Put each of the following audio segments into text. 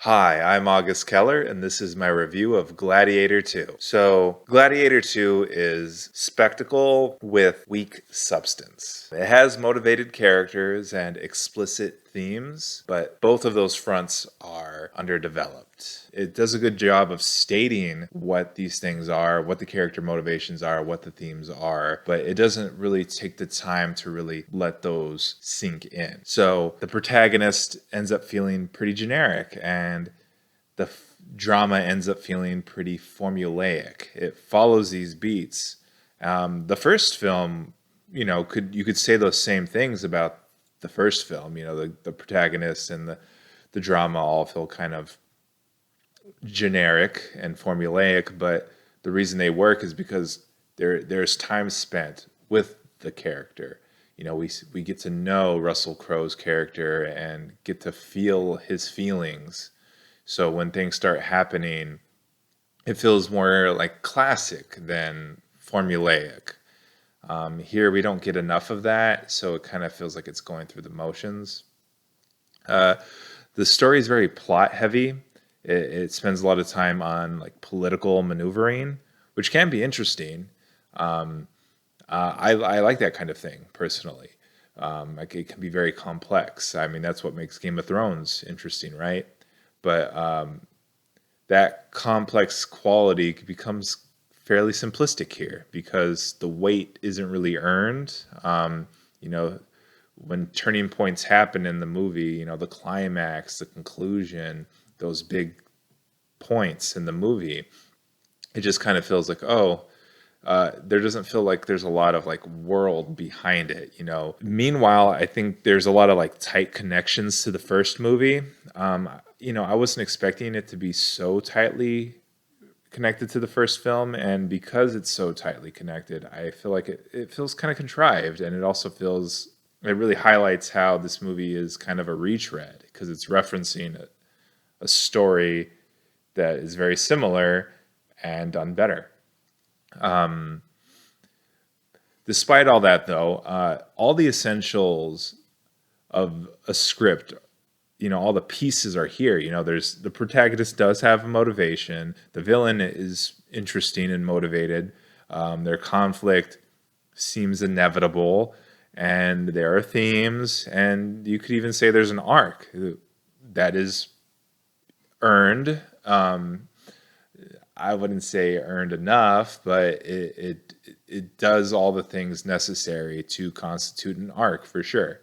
Hi, I'm August Keller, and this is my review of Gladiator 2. So, Gladiator 2 is spectacle with weak substance. It has motivated characters and explicit themes, but both of those fronts are underdeveloped. It does a good job of stating what these things are, what the character motivations are, what the themes are, but it doesn't really take the time to really let those sink in. So the protagonist ends up feeling pretty generic, and the drama ends up feeling pretty formulaic. It follows these beats. The first film, you could say those same things about the first film. The protagonist and the drama all feel kind of generic and formulaic, but the reason they work is because there's time spent with the character. We get to know Russell Crowe's character and get to feel his feelings. So when things start happening, it feels more like classic than formulaic. Here we don't get enough of that, so it kind of feels like it's going through the motions. The story is very plot heavy. It spends a lot of time on like political maneuvering, which can be interesting. I like that kind of thing personally. Like it can be very complex. I mean, that's what makes Game of Thrones interesting, right? But that complex quality becomes fairly simplistic here because the weight isn't really earned. You know, when turning points happen in the movie, the climax, the conclusion, those big points in the movie, it just kind of feels like, there doesn't feel like there's a lot of like world behind it. Meanwhile, I think there's a lot of like tight connections to the first movie. I wasn't expecting it to be so tightly connected to the first film, and because it's so tightly connected, I feel like it feels kind of contrived, and it really highlights how this movie is kind of a retread because it's referencing a story that is very similar and done better. Despite all that, though, all the essentials of a script, all the pieces are here. There's the protagonist does have a motivation. The villain is interesting and motivated. Their conflict seems inevitable, and there are themes, and you could even say there's an arc that is earned. I wouldn't say earned enough, but it does all the things necessary to constitute an arc for sure.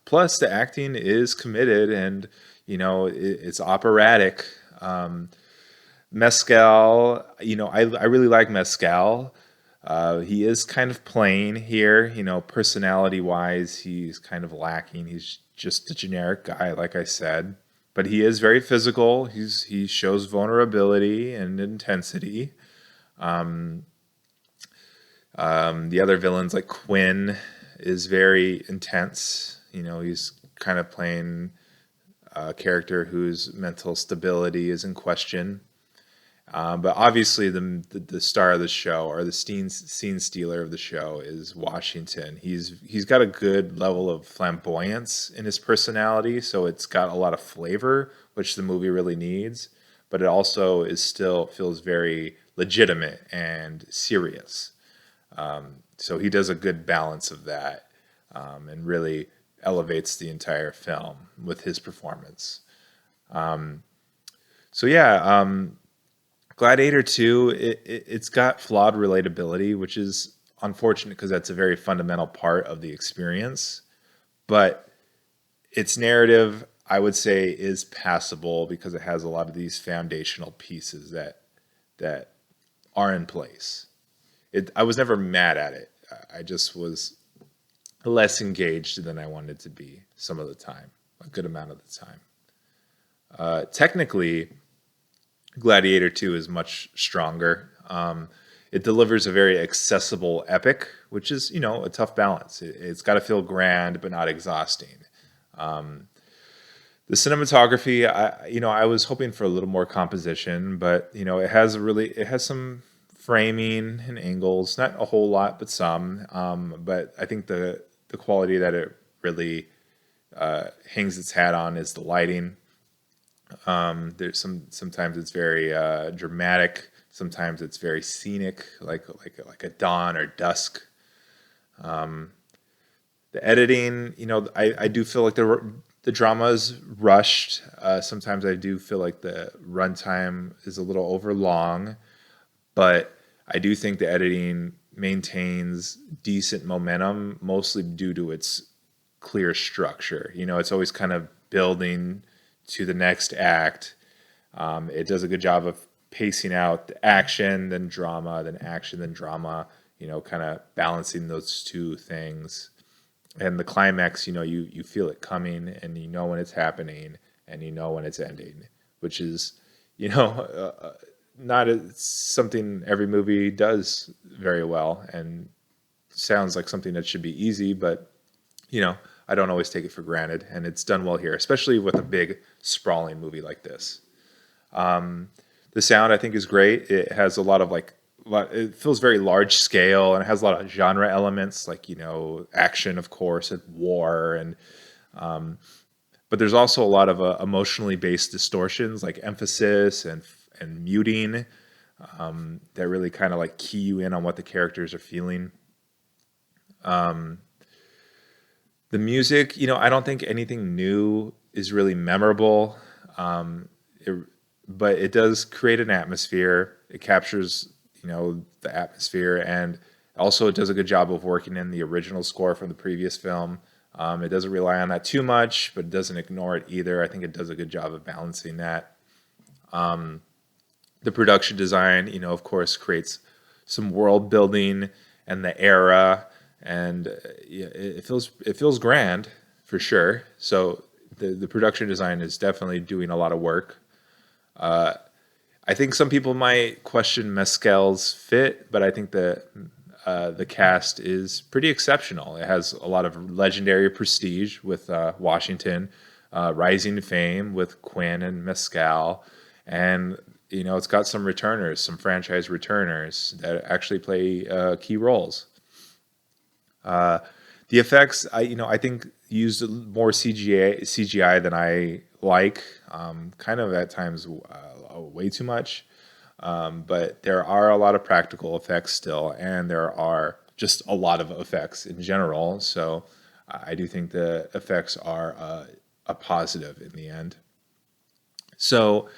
Plus, the acting is committed, and it's operatic. Mescal, I really like Mescal. He is kind of plain here, personality wise, he's kind of lacking. He's just a generic guy, like I said, but he is very physical. He shows vulnerability and intensity. The other villains like Quinn is very intense. He's kind of playing a character whose mental stability is in question. But obviously, the star of the show, or the scene stealer of the show, is Washington. He's got a good level of flamboyance in his personality, so it's got a lot of flavor, which the movie really needs. But it also still feels very legitimate and serious. So he does a good balance of that, and really elevates the entire film with his performance. So yeah. Gladiator 2, it's got flawed relatability, which is unfortunate because that's a very fundamental part of the experience. But its narrative, I would say, is passable because it has a lot of these foundational pieces that are in place. I was never mad at it. I just was less engaged than I wanted to be some of the time, a good amount of the time. Technically, Gladiator 2 is much stronger. It delivers a very accessible epic, which is, a tough balance. It's got to feel grand, but not exhausting. The cinematography, I was hoping for a little more composition, but it has some framing and angles, not a whole lot, but some. But I think the quality that it really hangs its hat on is the lighting. There's sometimes it's very dramatic. Sometimes it's very scenic, like a dawn or dusk. The editing, I do feel like the drama is rushed. Sometimes I do feel like the runtime is a little over long, but I do think the editing maintains decent momentum, mostly due to its clear structure. It's always kind of building to the next act. It does a good job of pacing out the action, then drama, then action, then drama. Kind of balancing those two things. And the climax, you feel it coming, and you know when it's happening, and you know when it's ending, which is, you know, not something every movie does very well, and sounds like something that should be easy, but I don't always take it for granted, and it's done well here, especially with a big sprawling movie like this. The sound I think is great. It has a lot of it feels very large scale, and it has a lot of genre elements, like action, of course, and war, and but there's also a lot of emotionally based distortions, like emphasis and muting, that really kind of like key you in on what the characters are feeling. The music, I don't think anything new is really memorable, it, but it does create an atmosphere. It captures, the atmosphere, and also it does a good job of working in the original score from the previous film. It doesn't rely on that too much, but it doesn't ignore it either. I think it does a good job of balancing that. The production design, of course, creates some world building and the era, and yeah, it feels grand for sure. So the production design is definitely doing a lot of work. I think some people might question Mescal's fit, but I think the cast is pretty exceptional. It has a lot of legendary prestige with Washington, rising to fame with Quinn and Mescal, and it's got some returners, some franchise returners that actually play key roles. The effects, I think used more CGI than I like, kind of at times way too much. But there are a lot of practical effects still, and there are just a lot of effects in general. So I do think the effects are a positive in the end. So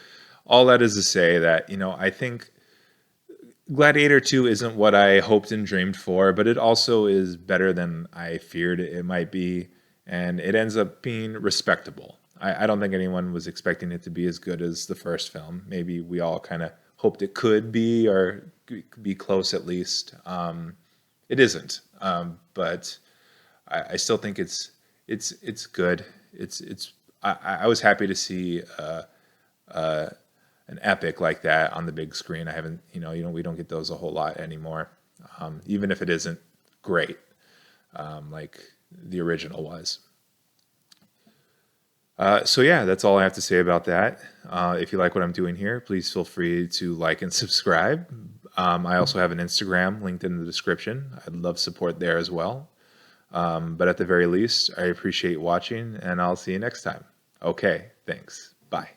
all that is to say that, I think Gladiator 2 isn't what I hoped and dreamed for, but it also is better than I feared it might be, and it ends up being respectable. I don't think anyone was expecting it to be as good as the first film. Maybe we all kind of hoped it could be, or be close at least. It isn't, but I still think it's good. I was happy to see an epic like that on the big screen. I haven't, we don't get those a whole lot anymore, even if it isn't great, like the original was. So yeah, that's all I have to say about that. If you like what I'm doing here, please feel free to like and subscribe. I also have an Instagram linked in the description. I'd love support there as well. But at the very least, I appreciate watching, and I'll see you next time. Okay, thanks. Bye.